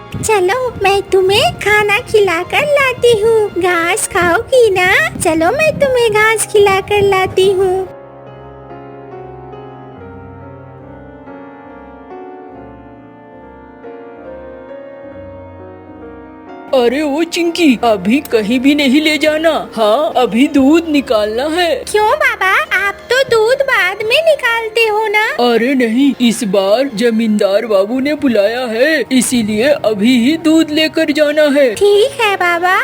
चलो मैं तुम्हें खाना खिलाकर लाती हूँ। घास खाओगी ना? चलो मैं तुम्हें घास खिलाकर लाती हूँ। अरे ओ चिंकी, अभी कहीं भी नहीं ले जाना। हाँ, अभी दूध निकालना है। क्यों बाबा, आप तो दूध बाद में निकालते हो ना? अरे नहीं, इस बार जमींदार बाबू ने बुलाया है, इसीलिए अभी ही दूध लेकर जाना है। ठीक है बाबा।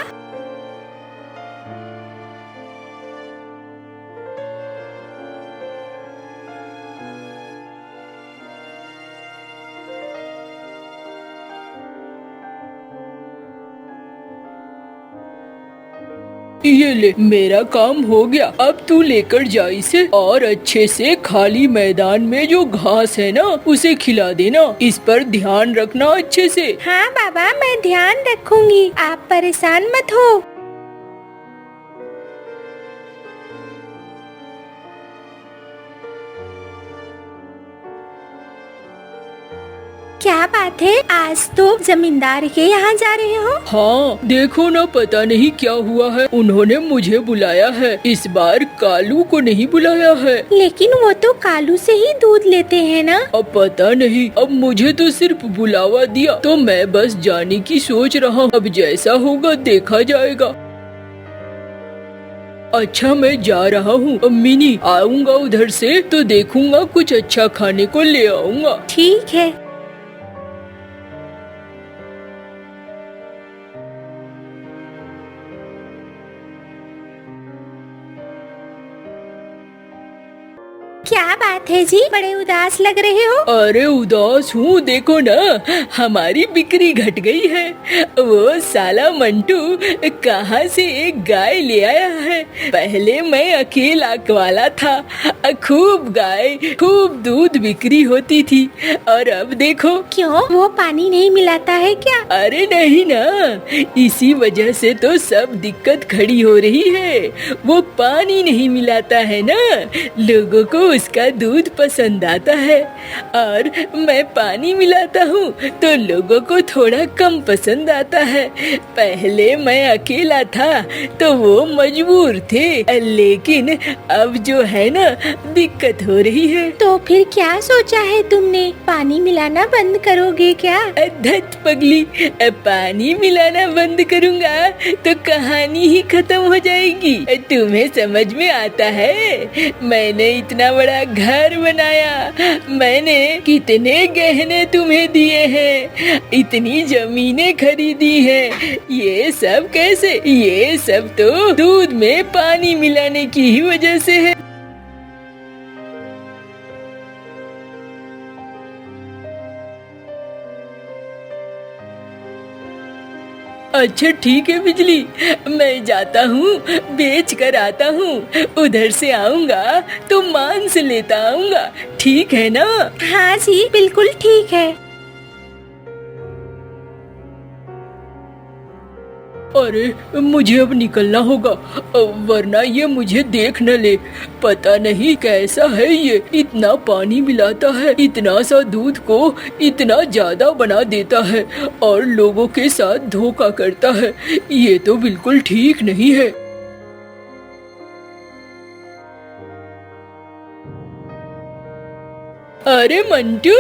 ये ले, मेरा काम हो गया। अब तू लेकर जा इसे और अच्छे से खाली मैदान में जो घास है ना उसे खिला देना। इस पर ध्यान रखना अच्छे से। हाँ बाबा, मैं ध्यान रखूंगी, आप परेशान मत हो। क्या बात है, आज तो जमींदार के यहाँ जा रहे हो? हाँ, देखो ना, पता नहीं क्या हुआ है, उन्होंने मुझे बुलाया है। इस बार कालू को नहीं बुलाया है। लेकिन वो तो कालू से ही दूध लेते हैं ना? अब पता नहीं, अब मुझे तो सिर्फ बुलावा दिया, तो मैं बस जाने की सोच रहा हूँ। अब जैसा होगा देखा जाएगा। अच्छा, मैं जा रहा हूँ। अब मिनी, आऊंगा उधर से तो देखूंगा, कुछ अच्छा खाने को ले आऊंगा। ठीक है। क्या बात है जी, बड़े उदास लग रहे हो? अरे उदास हूँ, देखो ना, हमारी बिक्री घट गई है। वो साला मंटू कहाँ से एक गाय ले आया है। पहले मैं अकेला वाला था, खूब गाय, खूब दूध बिक्री होती थी, और अब देखो। क्यों, वो पानी नहीं मिलाता है क्या? अरे नहीं ना, इसी वजह से तो सब दिक्कत खड़ी हो रही है। वो पानी नहीं मिलाता है ना, लोगों को उसका दूध पसंद आता है, और मैं पानी मिलाता हूँ तो लोगों को थोड़ा कम पसंद आता है। पहले मैं अकेला था तो वो मजबूर थे, लेकिन अब जो है ना, दिक्कत हो रही है। तो फिर क्या सोचा है तुमने, पानी मिलाना बंद करोगे क्या? धत पगली, पानी मिलाना बंद करूँगा तो कहानी ही खत्म हो जाएगी। तुम्हें समझ में आता है, मैंने इतना बड़ा घर बनाया, मैंने कितने गहने तुम्हें दिए हैं, इतनी जमीनें खरीदी हैं, ये सब कैसे? ये सब तो दूध में पानी मिलाने की ही वजह से है। अच्छा ठीक है बिजली, मैं जाता हूँ, बेच कर आता हूँ, उधर से आऊँगा तो मांस लेता आऊँगा, ठीक है ना? हाँ जी, बिल्कुल ठीक है। अरे मुझे अब निकलना होगा, वरना ये मुझे देख न ले। पता नहीं कैसा है ये, इतना पानी मिलाता है, इतना सा दूध को इतना ज्यादा बना देता है और लोगों के साथ धोखा करता है। ये तो बिल्कुल ठीक नहीं है। अरे मंटू,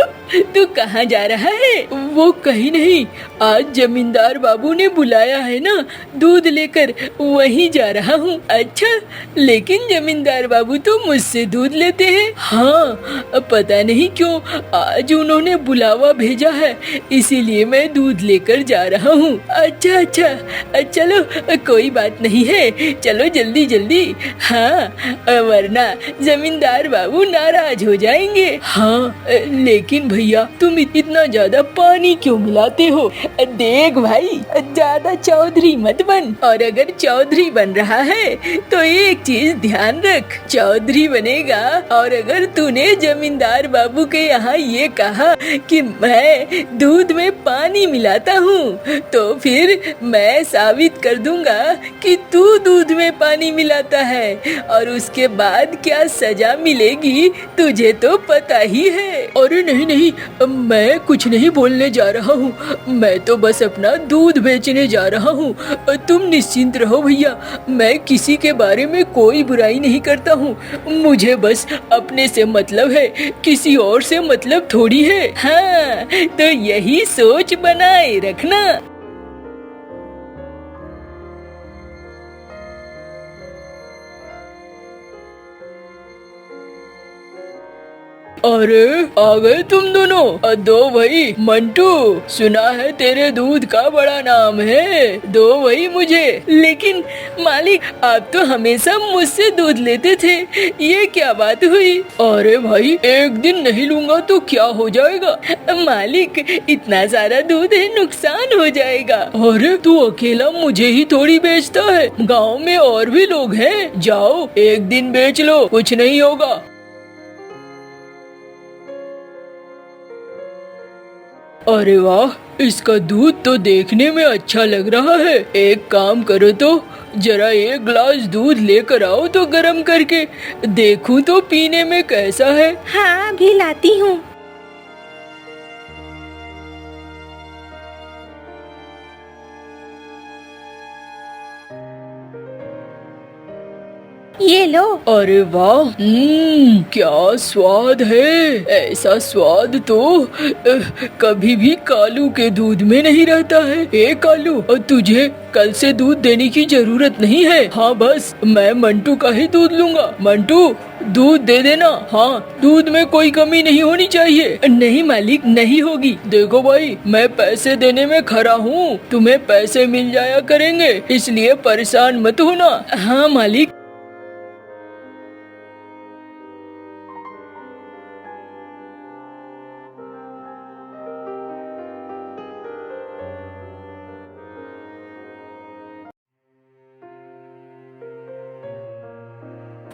तू कहाँ जा रहा है? वो कहीं नहीं, आज जमींदार बाबू ने बुलाया है ना दूध लेकर, वहीं जा रहा हूँ। अच्छा, लेकिन जमींदार बाबू तो मुझसे दूध लेते हैं। हाँ, पता नहीं क्यों आज उन्होंने बुलावा भेजा है, इसीलिए मैं दूध लेकर जा रहा हूँ। अच्छा अच्छा, चलो कोई बात नहीं है, चलो जल्दी जल्दी। हाँ, वरना जमींदार बाबू नाराज हो जाएंगे। हाँ, लेकिन भैया तुम इतना ज्यादा पानी क्यों मिलाते हो? देख भाई, ज्यादा चौधरी मत बन, और अगर चौधरी बन रहा है तो एक चीज ध्यान रख, चौधरी बनेगा और अगर तूने जमींदार बाबू के यहाँ ये कहा कि मैं दूध में पानी मिलाता हूँ, तो फिर मैं साबित कर दूंगा कि तू दूध में पानी मिलाता है, और उसके बाद क्या सजा मिलेगी तुझे तो पता ही रही है। अरे नहीं नहीं, मैं कुछ नहीं बोलने जा रहा हूँ, मैं तो बस अपना दूध बेचने जा रहा हूँ। तुम निश्चिंत रहो भैया, मैं किसी के बारे में कोई बुराई नहीं करता हूँ। मुझे बस अपने से मतलब है, किसी और से मतलब थोड़ी है। हाँ, तो यही सोच बनाए रखना। अरे आ गए तुम दोनों। दो भाई। मंटू, सुना है तेरे दूध का बड़ा नाम है, दो भाई मुझे। लेकिन मालिक, आप तो हमेशा मुझसे दूध लेते थे, ये क्या बात हुई? अरे भाई, एक दिन नहीं लूंगा तो क्या हो जाएगा? मालिक, इतना सारा दूध है, नुकसान हो जाएगा। अरे तू अकेला मुझे ही थोड़ी बेचता है, गाँव में और भी लोग हैं। जाओ एक दिन बेच लो, कुछ नहीं होगा। अरे वाह, इसका दूध तो देखने में अच्छा लग रहा है। एक काम करो तो जरा एक ग्लास दूध लेकर आओ तो गर्म करके देखूं तो पीने में कैसा है। हाँ, अभी लाती हूँ। ये लो। अरे वाह, क्या स्वाद है। ऐसा स्वाद तो कभी भी कालू के दूध में नहीं रहता है। ए कालू, तुझे कल से दूध देने की जरूरत नहीं है। हाँ, बस मैं मंटू का ही दूध लूंगा। मंटू, दूध दे देना। हाँ, दूध में कोई कमी नहीं होनी चाहिए। नहीं मालिक, नहीं होगी। देखो भाई, मैं पैसे देने में खरा हूँ, तुम्हें पैसे मिल जाया करेंगे, इसलिए परेशान मत होना। हाँ मालिक।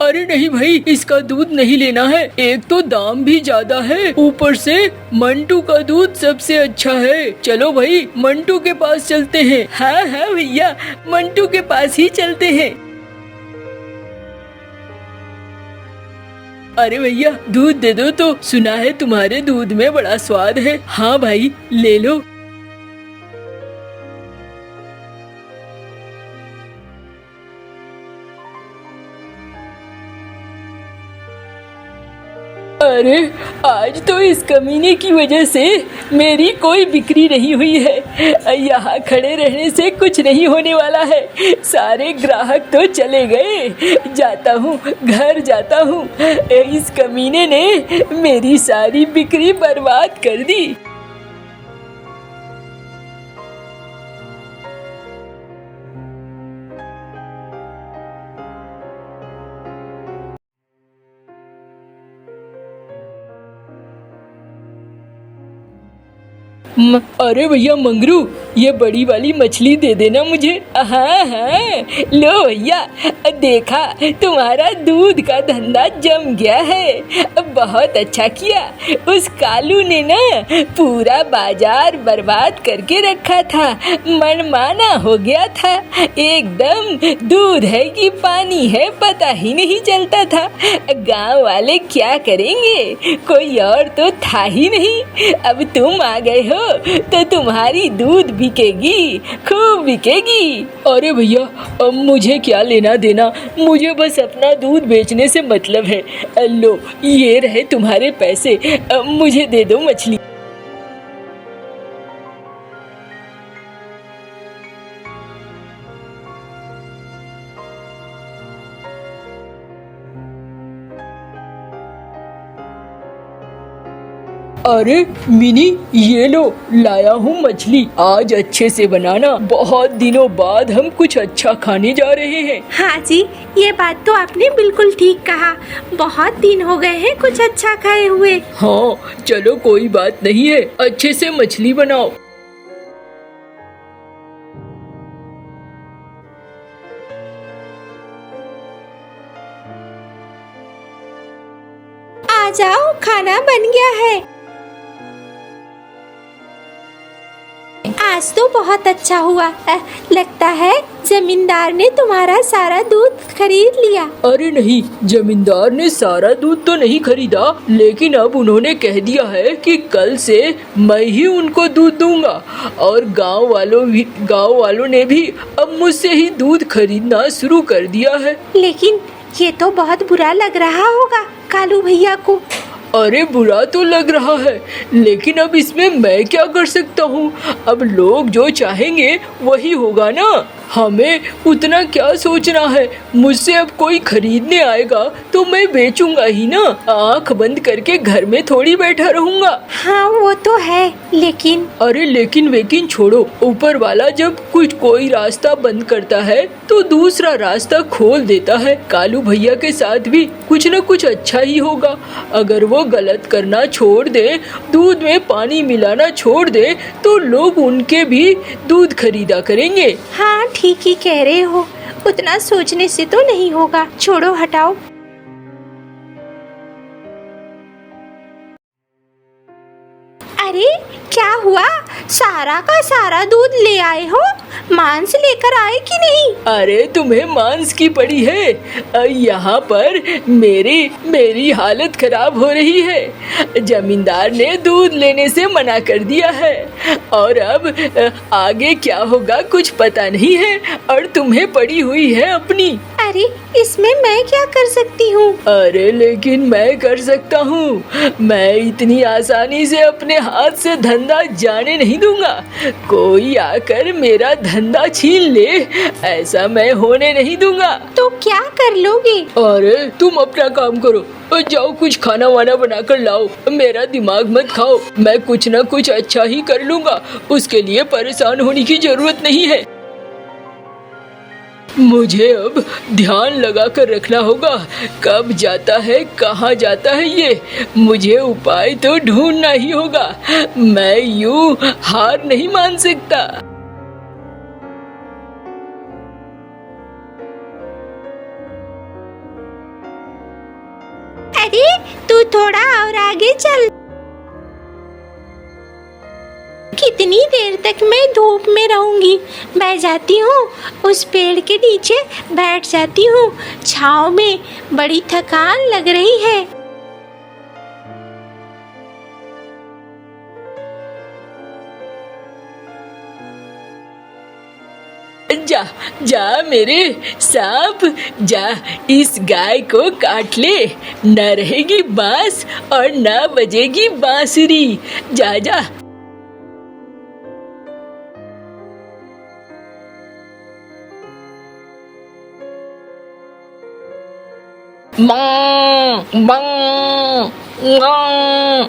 अरे नहीं भाई, इसका दूध नहीं लेना है। एक तो दाम भी ज्यादा है, ऊपर से मंटू का दूध सबसे अच्छा है। चलो भाई, मंटू के पास चलते हैं। हाँ हाँ भैया, मंटू के पास ही चलते हैं। अरे भैया, दूध दे दो तो, सुना है तुम्हारे दूध में बड़ा स्वाद है। हाँ भाई, ले लो। अरे आज तो इस कमीने की वजह से मेरी कोई बिक्री नहीं हुई है। यहाँ खड़े रहने से कुछ नहीं होने वाला है, सारे ग्राहक तो चले गए। जाता हूँ, घर जाता हूँ। इस कमीने ने मेरी सारी बिक्री बर्बाद कर दी। अरे भैया मंगरू, ये बड़ी वाली मछली दे देना मुझे। हाँ हाँ, लो भैया, देखा तुम्हारा दूध का धंधा जम गया है। बहुत अच्छा किया, उस कालू ने ना पूरा बाजार बर्बाद करके रखा था, मनमाना हो गया था। एकदम दूध है कि पानी है पता ही नहीं चलता था। गांव वाले क्या करेंगे, कोई और तो था ही नहीं। अब तुम आ गए हो तो तुम्हारी दूध बिकेगी, खूब बिकेगी। अरे भैया, अब मुझे क्या लेना देना, मुझे बस अपना दूध बेचने से मतलब है। लो, ये रहे तुम्हारे पैसे, मुझे दे दो मछली। अरे मिनी, ये लो, लाया हूँ मछली। आज अच्छे से बनाना, बहुत दिनों बाद हम कुछ अच्छा खाने जा रहे हैं। हाँ जी, ये बात तो आपने बिल्कुल ठीक कहा, बहुत दिन हो गए हैं कुछ अच्छा खाए हुए। हाँ चलो, कोई बात नहीं है, अच्छे से मछली बनाओ। आ जाओ, खाना बन गया है। आज तो बहुत अच्छा हुआ। लगता है जमींदार ने तुम्हारा सारा दूध खरीद लिया। अरे नहीं, जमींदार ने सारा दूध तो नहीं खरीदा, लेकिन अब उन्होंने कह दिया है कि कल से मैं ही उनको दूध दूंगा। और गांव वालों ने भी अब मुझसे ही दूध खरीदना शुरू कर दिया है। लेकिन ये तो बहुत बुरा लग रहा होगा कालू भैया को। अरे बुरा तो लग रहा है, लेकिन अब इसमें मैं क्या कर सकता हूँ। अब लोग जो चाहेंगे वही होगा ना, हमें उतना क्या सोचना है। मुझसे अब कोई खरीदने आएगा तो मैं बेचूंगा ही ना, आंख बंद करके घर में थोड़ी बैठा रहूंगा। हाँ वो तो है, लेकिन अरे लेकिन वेकिन छोड़ो, ऊपर वाला जब कोई रास्ता बंद करता है तो दूसरा रास्ता खोल देता है। कालू भैया के साथ भी कुछ न कुछ अच्छा ही होगा। अगर वो गलत करना छोड़ दे, दूध में पानी मिलाना छोड़ दे, तो लोग उनके भी दूध खरीदा करेंगे। हाँ ठीक ही कह रहे हो, उतना सोचने से तो नहीं होगा। छोड़ो हटाओ। अरे क्या हुआ, सारा का सारा दूध ले आए हो? मांस लेकर आए कि नहीं? अरे तुम्हें मांस की पड़ी है। यहाँ पर मेरी हालत खराब हो रही है। जमींदार ने दूध लेने से मना कर दिया है और अब आगे क्या होगा कुछ पता नहीं है, और तुम्हें पड़ी हुई है अपनी। अरे इसमें मैं क्या कर सकती हूँ? अरे लेकिन मैं कर सकता हूँ। मैं इतनी आसानी से अपने हाथ से धंधा जाने नहीं दूंगा। कोई आकर मेरा धंधा छीन ले, ऐसा मैं होने नहीं दूंगा। तो क्या कर लोगे? अरे तुम अपना काम करो, जाओ कुछ खाना वाना बना कर लाओ। मेरा दिमाग मत खाओ, मैं कुछ न कुछ अच्छा ही कर लूंगा। उसके लिए परेशान होने की जरूरत नहीं है। मुझे अब ध्यान लगा कर रखना होगा, कब जाता है कहाँ जाता है ये। मुझे उपाय तो ढूंढना ही होगा। मैं यूं हार नहीं मान सकता। अरे तू थोड़ा और आगे चल। कितनी देर तक मैं धूप में रहूंगी? मैं जाती हूँ उस पेड़ के नीचे बैठ जाती हूँ, छाँव में। बड़ी थकान लग रही है। जा जा मेरे सांप, जा इस गाय को काट ले। न रहेगी बांस और न बजेगी बांसुरी। जा जा। मां मां मां।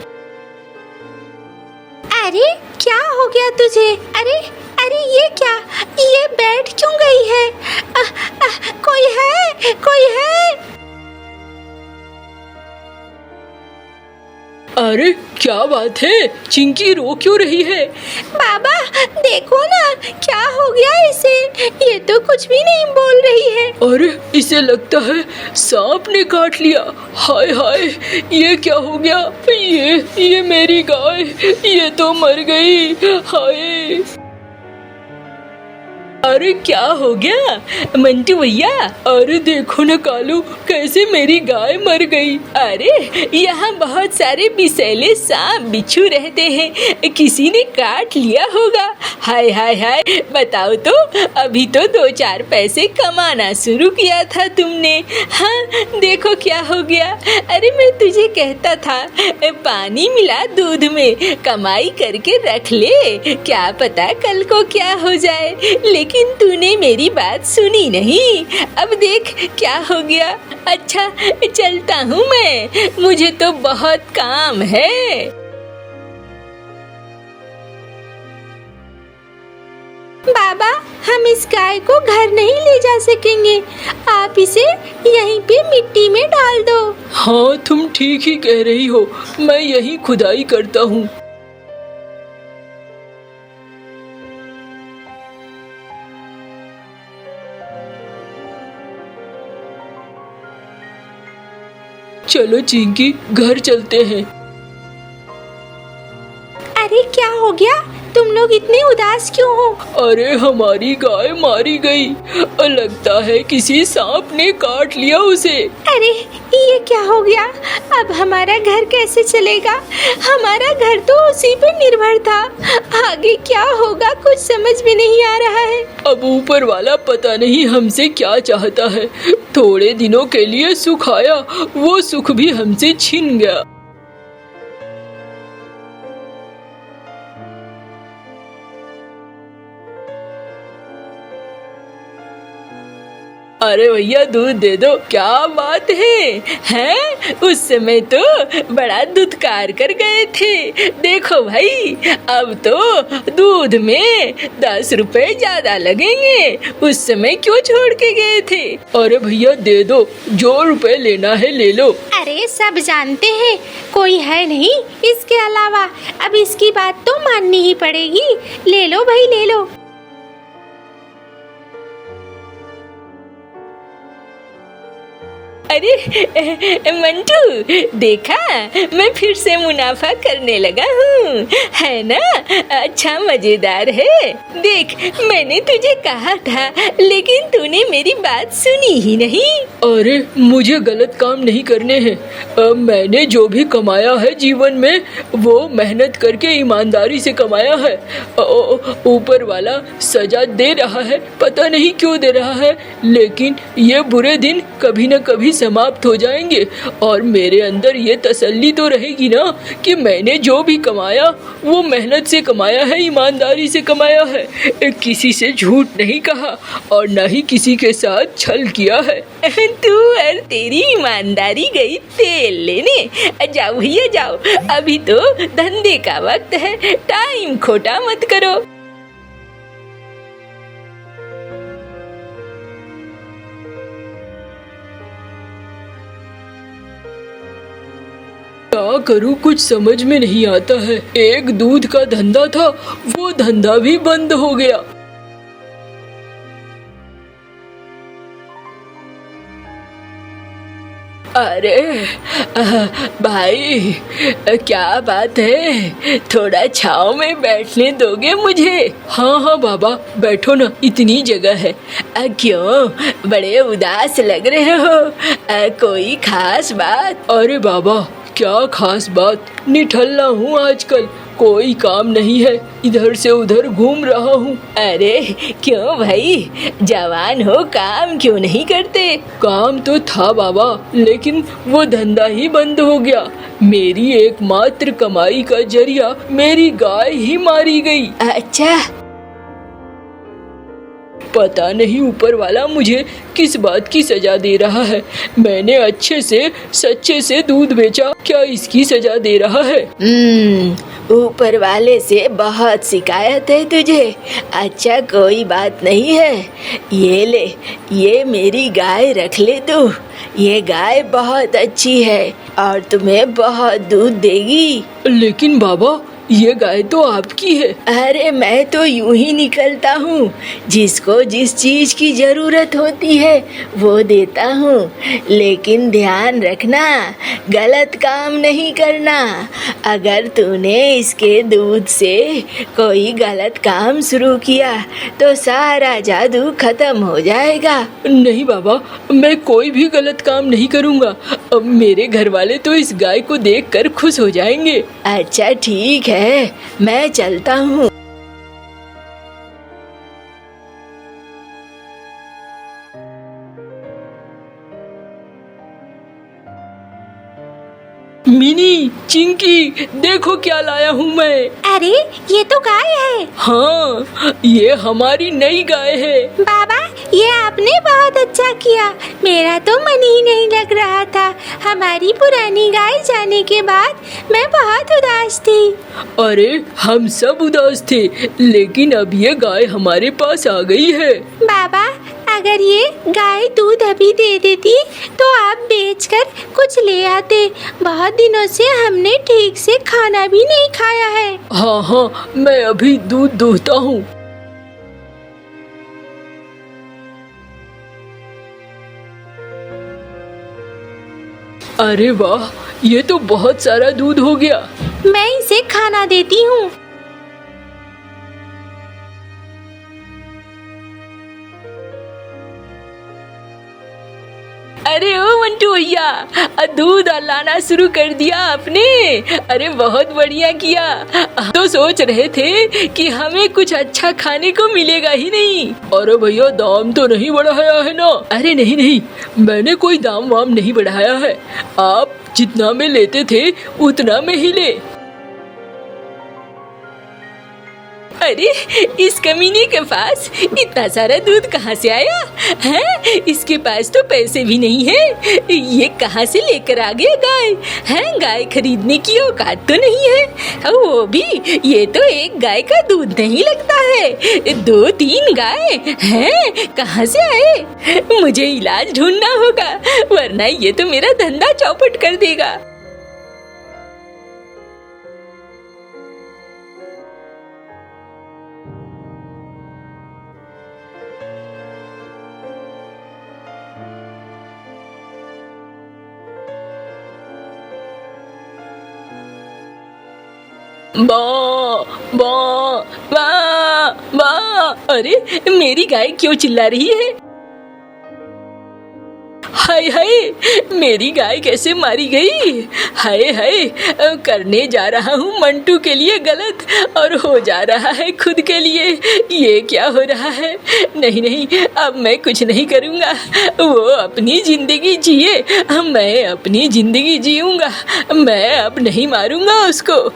अरे क्या हो गया तुझे? अरे अरे ये क्या, ये बैठ क्यों गई है? कोई है, कोई है? अरे क्या बात है, चिंकी रो क्यों रही है? बाबा देखो ना, क्या हो गया इसे? ये तो कुछ भी नहीं बोल रही है। अरे इसे लगता है सांप ने काट लिया। हाय हाय, ये क्या हो गया? ये मेरी गाय, ये तो मर गई। हाय। अरे क्या हो गया मंटू भैया? अरे देखो न कालू, कैसे मेरी गाय मर गई। अरे यहाँ बहुत सारे विषैले सांप बिच्छू रहते हैं, किसी ने काट लिया होगा। हाय हाय हाय, बताओ तो, अभी तो 2-4 पैसे कमाना शुरू किया था तुमने। हाँ देखो क्या हो गया। अरे मैं तुझे कहता था पानी मिला दूध में, कमाई करके रख ले, क्या पता कल को क्या हो जाए। लेकिन तूने मेरी बात सुनी नहीं। अब देख क्या हो गया। अच्छा चलता हूँ मैं, मुझे तो बहुत काम है। बाबा हम इस गाय को घर नहीं ले जा सकेंगे, आप इसे यहीं पे मिट्टी में डाल दो। हाँ तुम ठीक ही कह रही हो, मैं यही खुदाई करता हूँ। चलो चिंकी घर चलते हैं। अरे क्या हो गया, तुम लोग इतने उदास क्यों हो? अरे हमारी गाय मारी गई, लगता है किसी सांप ने काट लिया उसे। अरे ये क्या हो गया? अब हमारा घर कैसे चलेगा? हमारा घर तो उसी पर निर्भर था। आगे क्या होगा कुछ समझ में नहीं आ रहा है। अब ऊपर वाला पता नहीं हमसे क्या चाहता है। थोड़े दिनों के लिए सुख आया, वो सुख भी हमसे छीन गया। अरे भैया दूध दे दो। क्या बात है? हैं? उस समय तो बड़ा दुत्कार कर गए थे। देखो भाई, अब तो दूध में 10 रुपए ज्यादा लगेंगे। उस समय क्यों छोड़ के गए थे? अरे भैया दे दो, जो रुपए लेना है ले लो। अरे सब जानते हैं कोई है नहीं इसके अलावा। अब इसकी बात तो माननी ही पड़ेगी। ले लो भाई ले लो। अरे मंटू, देखा मैं फिर से मुनाफा करने लगा हूँ, है ना? अच्छा मजेदार है। देख, मैंने तुझे कहा था लेकिन तूने मेरी बात सुनी ही नहीं। अरे मुझे गलत काम नहीं करने हैं। मैंने जो भी कमाया है जीवन में वो मेहनत करके ईमानदारी से कमाया है। ऊपर वाला सजा दे रहा है, पता नहीं क्यों दे रहा है, लेकिन ये बुरे दिन कभी न कभी समाप्त हो जाएंगे और मेरे अंदर ये तसल्ली तो रहेगी ना कि मैंने जो भी कमाया वो मेहनत से कमाया है, ईमानदारी से कमाया है। किसी से झूठ नहीं कहा और न ही किसी के साथ छल किया है। तू और तेरी ईमानदारी गई तेल लेने। जाओ भैया जाओ, अभी तो धंधे का वक्त है, टाइम खोटा मत करो। क्या करूं कुछ समझ में नहीं आता है। एक दूध का धंधा था, वो धंधा भी बंद हो गया। अरे भाई, क्या बात है? थोड़ा छाँव में बैठने दोगे मुझे? हाँ हाँ बाबा, बैठो ना, इतनी जगह है। क्यों बड़े उदास लग रहे हो? कोई खास बात? अरे बाबा क्या खास बात, निठल्ला हूँ आजकल, कोई काम नहीं है, इधर से उधर घूम रहा हूँ। अरे क्यों भाई, जवान हो, काम क्यों नहीं करते? काम तो था बाबा, लेकिन वो धंधा ही बंद हो गया। मेरी एकमात्र कमाई का जरिया मेरी गाय ही मारी गई। अच्छा, पता नहीं ऊपर वाला मुझे किस बात की सजा दे रहा है। मैंने अच्छे से सच्चे से दूध बेचा, क्या इसकी सजा दे रहा है? ऊपर वाले से बहुत शिकायत है तुझे। अच्छा कोई बात नहीं है, ये ले, ये मेरी गाय रख ले तू। ये गाय बहुत अच्छी है और तुम्हें बहुत दूध देगी। लेकिन बाबा ये गाय तो आपकी है। अरे मैं तो यूं ही निकलता हूँ, जिसको जिस चीज की जरूरत होती है वो देता हूँ, लेकिन ध्यान रखना गलत काम नहीं करना। अगर तूने इसके दूध से कोई गलत काम शुरू किया तो सारा जादू खत्म हो जाएगा। नहीं बाबा, मैं कोई भी गलत काम नहीं करूँगा। अब मेरे घर वाले तो इस गाय को देखकर खुश हो जाएंगे। अच्छा ठीक है, मैं चलता हूँ। मिनी, चिंकी, देखो क्या लाया हूँ मैं। अरे ये तो गाय है। हाँ, ये हमारी नई गाय है। बाबा ये आपने बहुत अच्छा किया, मेरा तो मन ही नहीं लग रहा था। हमारी पुरानी गाय जाने के बाद मैं बहुत उदास थी। अरे हम सब उदास थे, लेकिन अब ये गाय हमारे पास आ गई है। बाबा अगर ये गाय दूध अभी दे देती तो आप बेचकर कुछ ले आते। बहुत दिनों से हमने ठीक से खाना भी नहीं खाया है। हाँ हाँ, मैं अभी दूध दूहता हूँ। अरे वाह, ये तो बहुत सारा दूध हो गया। मैं इसे खाना देती हूँ। अरे ओ मंटू भैया, दूध लाना शुरू कर दिया आपने? अरे बहुत बढ़िया किया। तो सोच रहे थे कि हमें कुछ अच्छा खाने को मिलेगा ही नहीं। अरे भैया दाम तो नहीं बढ़ाया है ना? अरे नहीं नहीं, मैंने कोई दाम वाम नहीं बढ़ाया है। आप जितना में लेते थे उतना में ही ले। अरे इस कमीने के पास इतना सारा दूध कहाँ से आया है? इसके पास तो पैसे भी नहीं है। ये कहाँ से लेकर आ गया गाय? है गाय खरीदने की औकात तो नहीं है। वो भी ये तो एक गाय का दूध नहीं लगता है, 2-3 गाय हैं। कहाँ से आए? मुझे इलाज ढूंढना होगा, वरना ये तो मेरा धंधा चौपट कर देगा। बा बा बा बा। अरे मेरी गाय क्यों चिल्ला रही है? हाय हाय, मेरी गाय कैसे मारी गई? हाय हाय, करने जा रहा हूँ मंटू के लिए गलत और हो जा रहा है खुद के लिए। ये क्या हो रहा है? नहीं नहीं, अब मैं कुछ नहीं करूँगा। वो अपनी जिंदगी जिए, मैं अपनी जिंदगी जीऊँगा। मैं अब नहीं मारूँगा उसको।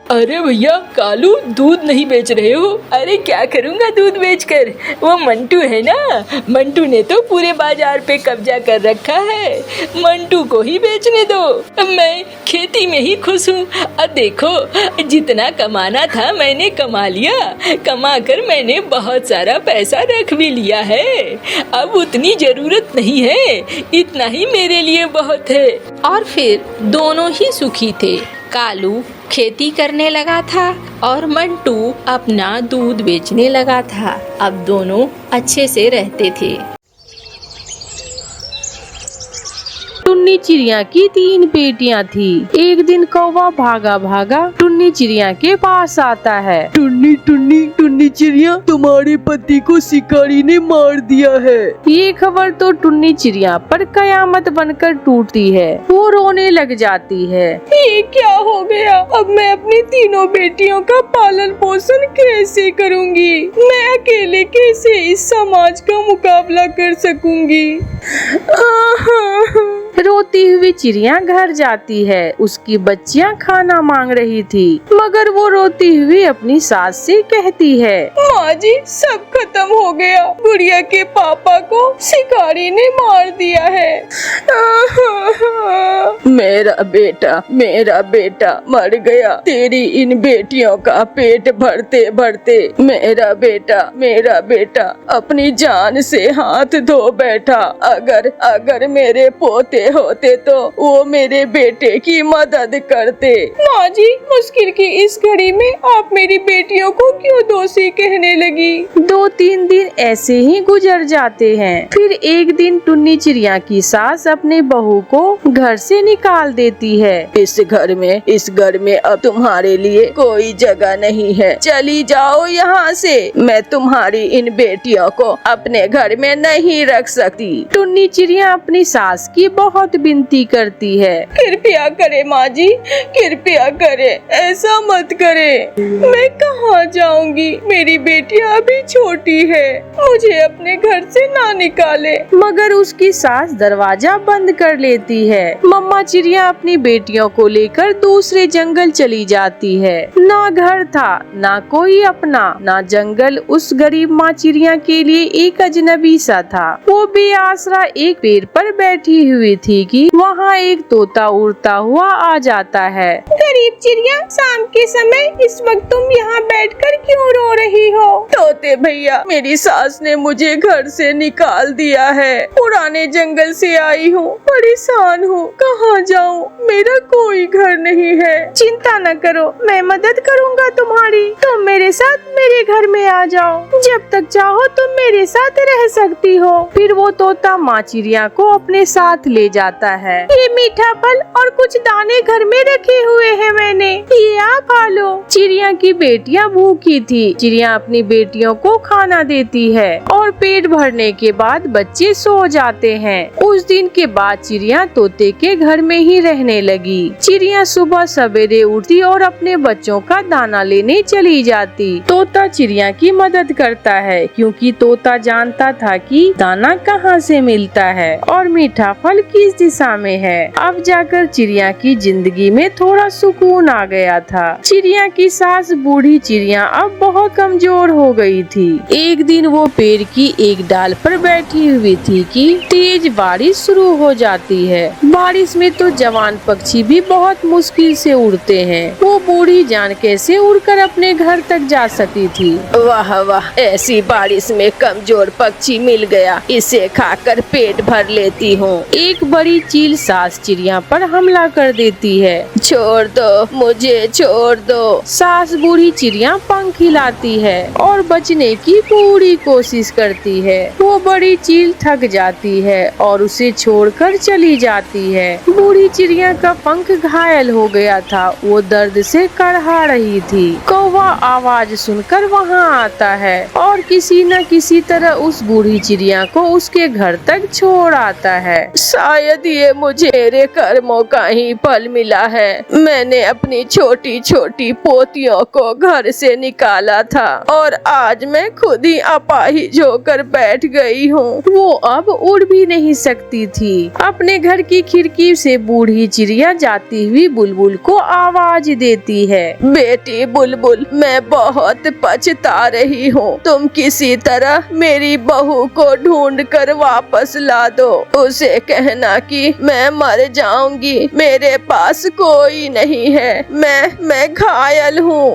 अरे भैया कालू, दूध नहीं बेच रहे हो? अरे क्या करूँगा दूध बेचकर? वो मंटू है ना, मंटू ने तो पूरे बाजार पे कब्जा कर रखा है। मंटू को ही बेचने दो, मैं खेती में ही खुश हूँ। अब देखो, जितना कमाना था मैंने कमा लिया। कमा कर मैंने बहुत सारा पैसा रख भी लिया है। अब उतनी जरूरत नहीं है, इतना ही मेरे लिए बहुत है। और फिर दोनों ही सुखी थे। कालू खेती करने लगा था और मंटू अपना दूध बेचने लगा था। अब दोनों अच्छे से रहते थे। टुन्नी चिड़िया की 3 बेटियां थी। एक दिन कौवा भागा भागा टुन्नी चिड़िया के पास आता है। टुन्नी टुन्नी टुन्नी चिड़िया, तुम्हारे पति को शिकारी ने मार दिया है। ये खबर तो टुन्नी चिड़िया पर कयामत बनकर टूटती है। वो रोने लग जाती है। ये क्या हो गया? अब मैं अपनी तीनों बेटियों का पालन पोषण कैसे करूंगी? मैं अकेले कैसे इस समाज का मुकाबला कर सकूंगी? रोती हुई चिड़िया घर जाती है। उसकी बच्चियां खाना मांग रही थी, मगर वो रोती हुई अपनी सास से कहती है, माँ जी सब खत्म हो गया। गुड़िया के पापा को शिकारी ने मार दिया है। मेरा बेटा मर गया। तेरी इन बेटियों का पेट भरते भरते मेरा बेटा अपनी जान से हाथ धो बैठा। अगर मेरे पोते होते तो वो मेरे बेटे की मदद करते। माँ जी, मुश्किल की इस घड़ी में आप मेरी बेटियों को क्यों दोषी कहने लगी? 2-3 दिन ऐसे ही गुजर जाते हैं। फिर एक दिन टुन्नी चिड़िया की सास अपने बहू को घर से निकाल देती है। इस घर में अब तुम्हारे लिए कोई जगह नहीं है। चली जाओ यहाँ से। मैं तुम्हारी इन बेटियों को अपने घर में नहीं रख सकती। टुन्नी चिड़िया अपनी सास की बहुत विनती करती है। कृपया करे माँ जी, कृपया करे, ऐसा मत करे। मैं कहाँ जाऊंगी? मेरी बेटियाँ अभी छोटी है, मुझे अपने घर से ना निकाले। मगर उसकी सास दरवाजा बंद कर लेती है। मम्मा चिड़िया अपनी बेटियों को लेकर दूसरे जंगल चली जाती है। ना घर था, ना कोई अपना, ना जंगल। उस गरीब माँ चिड़िया के लिए एक अजनबी सा था। वो बेआसरा एक पेड़ पर बैठी हुई थी कि वहाँ एक तोता उड़ता हुआ आ जाता है। गरीब चिड़िया, शाम के समय इस वक्त तुम यहाँ बैठकर क्यों रो रही हो? तोते भैया, मेरी सास ने मुझे घर से निकाल दिया है। पुराने जंगल से आई हूँ, परेशान हूँ, कहाँ जाऊँ? मेरा कोई घर नहीं है। चिंता न करो, मैं मदद करूँगा तुम्हारी। तुम मेरे साथ मेरे घर में आ जाओ। जब तक चाहो तुम मेरे साथ रह सकती हो। फिर वो तोता माँ चिड़िया को अपने साथ ले जाता है। ये मीठा फल और कुछ दाने घर में रखे हुए हैं मैंने, ये आप खा लो। चिड़िया की बेटियां भूखी थी। चिड़िया अपनी बेटियों को खाना देती है और पेट भरने के बाद बच्चे सो जाते हैं। उस दिन के बाद चिड़िया तोते के घर में ही रहने लगी। चिड़िया सुबह सवेरे उठती और अपने बच्चों का दाना लेने चली जाती। तोता चिड़िया की मदद करता है क्योंकि तोता जानता था कि दाना कहाँ से मिलता है और मीठा फल किस दिशा में है। अब जाकर चिड़िया की जिंदगी में थोड़ा सुकून आ गया था। चिड़िया की सास बूढ़ी चिड़िया अब बहुत कमजोर हो गई थी। एक दिन वो पेड़ की एक डाल पर बैठी हुई थी कि तेज बारिश शुरू हो जाती है। बारिश में तो जवान पक्षी भी बहुत मुश्किल से उड़ते हैं। वो बूढ़ी जान कैसे उड़कर अपने घर तक जा सकती थी। वाह वाह, ऐसी बारिश में कमजोर पक्षी मिल गया, इसे खाकर पेट भर लेती हूँ। एक बड़ी चील सास चिड़िया पर हमला कर देती है। छोड़ दो मुझे, छोड़ दो। सास बूढ़ी चिड़िया पंख हिलाती है और बचने की पूरी कोशिश करती है। वो बड़ी चील थक जाती है और उसे छोड़कर चली जाती है। बूढ़ी चिड़िया का पंख घायल हो गया था। वो दर्द से करहा रही थी। कौवा आवाज सुनकर वहाँ आता है और किसी न किसी तरह उस बूढ़ी चिड़िया को उसके घर तक छोड़ आता है। शायद ये मुझे मेरे कर्मों का ही फल मिला है। मैंने अपनी छोटी छोटी पोतियों को घर से निकाला था और आज मैं खुद ही अपाहिज होकर बैठ गई हूँ। वो अब उड़ भी नहीं सकती थी। अपने घर की खिड़की से बूढ़ी चिड़िया जाती हुई बुलबुल को आवाज देती है। बेटी बुलबुल, मैं बहुत पछता रही हूँ। तुम किसी तरह मेरी बहू को ढूंढ कर वापस ला दो। उसे कहना कि मैं मर जाऊंगी, मेरे पास कोई नहीं है, मैं घायल हूँ।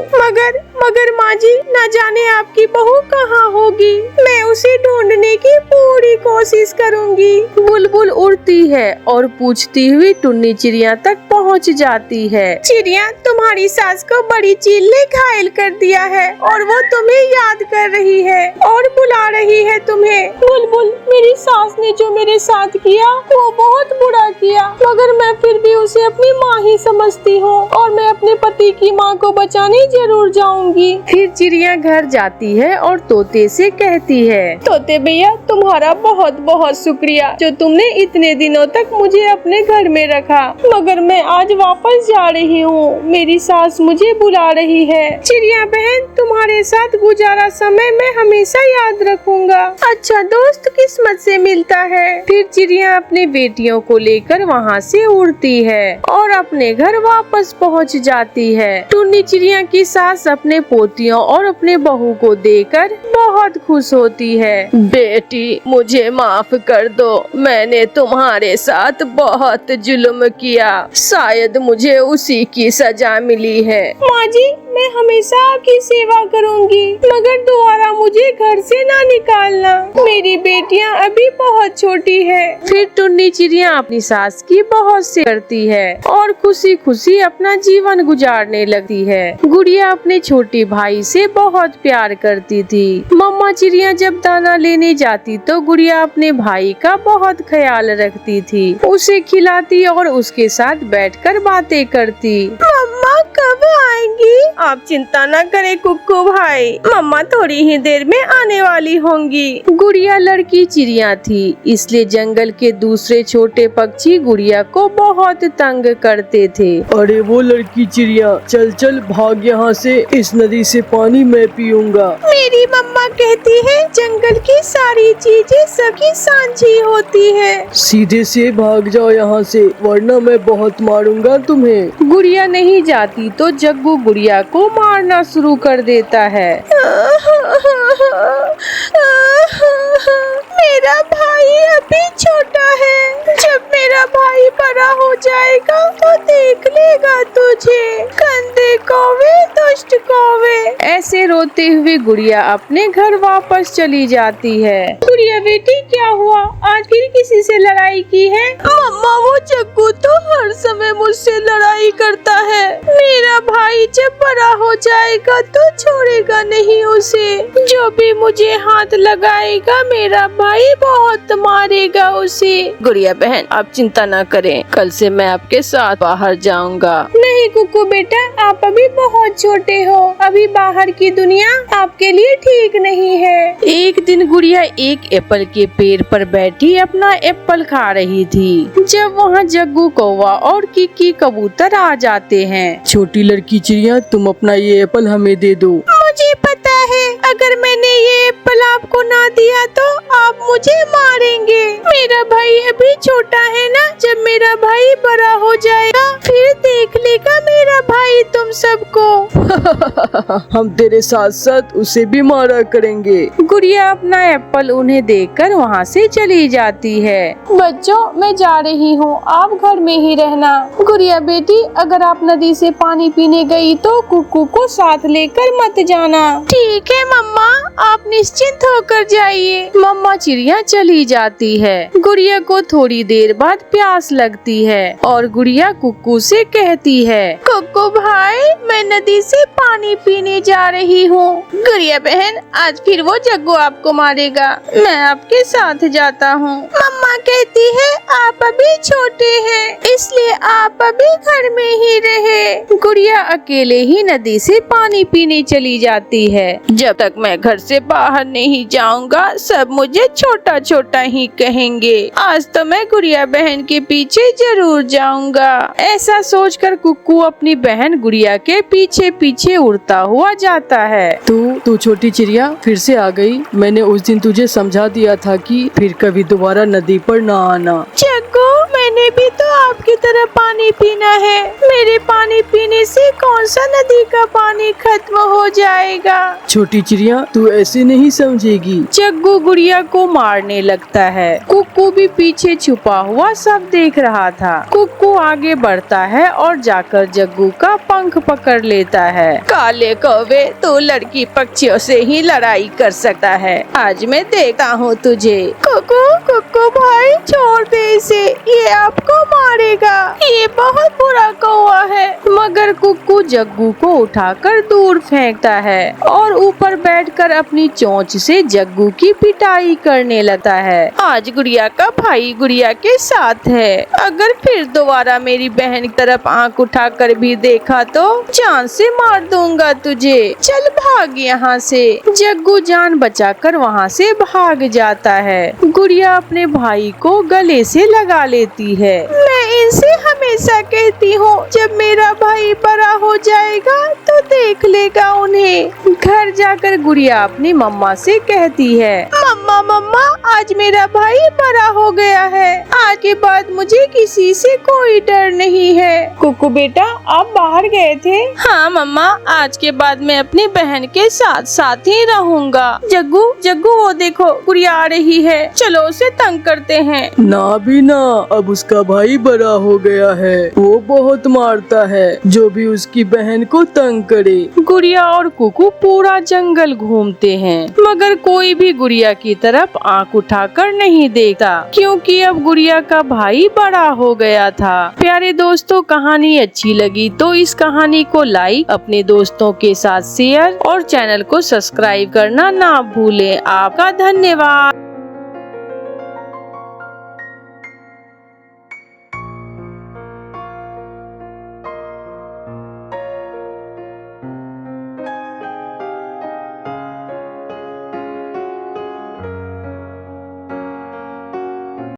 मगर माँ जी, न जाने आपकी बहू कहाँ होगी। मैं उसे ढूंढने की पूरी कोशिश करूँगी। बुलबुल उड़ती है और पूछती हुई टुन्नी चिड़िया तक पहुँच जाती है। चिड़िया, तुम्हारी सास को बड़ी चील ने घायल कर दिया है और वो तुम्हें याद कर रही है और बुला रही है तुम्हें। बुलबुल, मेरी सास ने जो मेरे साथ किया वो बहुत बुरा किया, मगर मैं फिर भी उसे अपनी माँ ही समझती हूँ और मैं अपने पति की माँ को बचाने जरूर जाऊंगी। फिर चिड़िया घर जाती है और तोते से कहती है, तोते भैया, तुम्हारा बहुत बहुत शुक्रिया जो तुमने इतने दिनों तक मुझे अपने घर में रखा। मगर मैं आज वापस जा रही हूँ, मेरी सास मुझे बुला रही है। चिड़िया बहन, तुम्हारे साथ गुजारा समय मैं हमेशा याद रखूंगा। अच्छा दोस्त किस्मत से मिलता है। फिर चिड़िया अपने बेटियों को लेकर वहाँ से उड़ती है और अपने घर वापस पहुँच जाती है। टुन्नी चिड़िया की सास अपने पोतियों और अपने बहू को देखकर बहुत खुश होती है। बेटी, मुझे माफ कर दो, मैंने तुम्हारे साथ बहुत जुल्म किया। शायद मुझे उसी की सजा मिली है। माँ जी, मैं हमेशा आपकी सेवा करूंगी, मगर दोबारा मुझे घर से ना निकालना। मेरी बेटियां अभी बहुत छोटी है। फिर टुन्नी चिड़िया अपनी सास की बहुत सेवा करती है और खुशी खुशी अपना जीवन गुजारने लगती है। गुड़िया अपने छोटे भाई से बहुत प्यार करती थी। मम्मा चिड़िया जब दाना लेने जाती तो गुड़िया अपने भाई का बहुत ख्याल रखती थी। उसे खिलाती और उसके साथ बैठकर बातें करती। मम्मा कब आएंगी? आप चिंता न करें कुक्कू भाई, मम्मा थोड़ी ही देर में आने वाली होंगी। गुड़िया लड़की चिड़िया थी, इसलिए जंगल के दूसरे छोटे पक्षी गुड़िया को बहुत तंग करते थे। अरे वो लड़की चिड़िया, चल चल भाग यहाँ से, इस नदी से पानी मैं पीऊंगा। मेरी मम्मा कहती है जंगल की सारी चीजें सबकी साझी होती है। सीधे से भाग जाओ यहाँ से, वरना मैं बहुत मारूंगा तुम्हें। गुड़िया नहीं जाती तो जग्गू गुड़िया को मारना शुरू कर देता है। मेरा भाई अभी छोटा है, जब मेरा भाई बड़ा हो जाएगा तो देख लेगा तुझे, गंदे कौवे, दुष्ट कौवे। ऐसे रोते हुए गुड़िया अपने घर वापस चली जाती है। गुड़िया गुड़िया बेटी क्या हुआ, आज फिर किसी से लड़ाई की है? मम्मा वो जग्गू तो हर समय मुझसे लड़ाई करता है। मेरा भाई जब बड़ा हो जाएगा तो छोड़ेगा नहीं उसे। जो भी मुझे हाथ लगाएगा मेरा भाई बहुत मारेगा उसे। गुड़िया बहन आप चिंता न करें, कल से मैं आपके साथ बाहर जाऊंगा। नहीं कुकू बेटा, आप अभी बहुत छोटे हो, अभी बाहर की दुनिया आपके लिए ठीक नहीं है। एक दिन गुड़िया एक एप्पल के पेड़ पर बैठी अपना एप्पल खा रही थी, जब वहाँ जग्गू कौवा और किकी कबूतर आ जाते हैं। छोटी लड़की चिड़िया, तुम अपना ये एप्पल हमें दे दो। मुझे पता है अगर मैंने ये एप्पल आपको ना दिया तो आप मुझे मारेंगे। मेरा भाई अभी छोटा है ना, जब मेरा भाई बड़ा हो जाएगा फिर देख लेगा मेरा भाई तुम सबको। हम तेरे साथ साथ उसे भी मारा करेंगे। गुड़िया अपना एप्पल उन्हें देकर वहाँ से चली जाती है। बच्चों मैं जा रही हूँ, आप घर में ही रहना। गुड़िया बेटी अगर आप नदी से पानी पीने गई तो कुक्कू को साथ लेकर मत जाना। ठीक है मम्मा, आप निश्चिंत होकर जाइए। मम्मा चिड़िया चली जाती है। गुड़िया को थोड़ी देर बाद प्यास लगती है और गुड़िया कुक्कू से कहती है, कुक्कू भाई मैं नदी से पानी पीने जा रही हूँ। गुड़िया बहन आज फिर वो जग्गू आपको मारेगा, मैं आपके साथ जाता हूँ। मम्मा कहती है आप अभी छोटे हैं इसलिए आप अभी घर में ही रहे। गुड़िया अकेले ही नदी से पानी पीने चली जाती है। जब तक मैं घर से बाहर नहीं जाऊंगा सब मुझे छोटा छोटा ही कहेंगे। आज तो मैं गुड़िया बहन के पीछे जरूर जाऊंगा। ऐसा सोचकर कुक्कू अपनी बहन गुड़िया के पीछे पीछे उड़ता हुआ जाता है। तू छोटी चिड़िया फिर से आ गई। मैंने उस दिन तुझे समझा दिया था कि फिर कभी दोबारा नदी पर ना आना। जग्गू मैंने भी तो आपकी तरह पानी पीना है। मेरे पानी पीने से कौन सा नदी का पानी खत्म हो जाएगा। छोटी चिड़िया तू ऐसे नहीं समझेगी। जग्गू गुड़िया को मारने लगता है। कुक्कू भी पीछे छुपा हुआ सब देख रहा था। कुक्कू आगे बढ़ता है और जाकर जग्गू का पंख पकड़ लेता है। काले कौवे तू लड़की पक्षियों से ही लड़ाई कर सकता है, आज मैं देखता हूँ तुझे। कुक्कू भाई छोड़ दे इसे, ये आपको मारेगा, ये बहुत बुरा कौवा है। मगर कुक्कू जग्गू को उठाकर दूर फेंकता है और ऊपर बैठकर अपनी चोंच से जग्गू की पिटाई करने लगता है। आज गुड़िया का भाई गुड़िया के साथ है, अगर फिर दोबारा मेरी बहन की तरफ आंख उठाकर भी देखा तो जान से मार दूंगा तुझे। चल भाग यहाँ से। जग्गू जान बचाकर वहाँ से भाग जाता है। गुड़िया अपने भाई को गले से लगा लेती है। मैं इनसे हमेशा कहती हूँ जब मेरा भाई बड़ा हो जाएगा तो देख लेगा उन्हें। घर जाकर गुड़िया अपनी मम्मा से कहती है, मम्मा आज मेरा भाई बड़ा हो गया है, आज के बाद मुझे किसी से कोई डर नहीं है। कुक्कू बेटा आप बाहर गए थे? हाँ मम्मा, आज के बाद मैं अपनी बहन के साथ साथ ही रहूंगा। जग्गू वो देखो गुड़िया आ रही है, चलो उसे तंग करते हैं। ना भी ना, अब उसका भाई बड़ा हो गया है, वो बहुत मारता है जो भी उसकी बहन को तंग करे। गुड़िया और कुक्कू पूरा जंगल घूमते हैं मगर कोई भी गुड़िया की तरफ आंख उठाकर नहीं देखता क्योंकि अब गुड़िया का भाई बड़ा हो गया था। प्यारे दोस्तों कहानी अच्छी लगी तो इस कहानी को लाइक, अपने दोस्तों के साथ शेयर और चैनल को सब्सक्राइब करना ना भूलें। आपका धन्यवाद।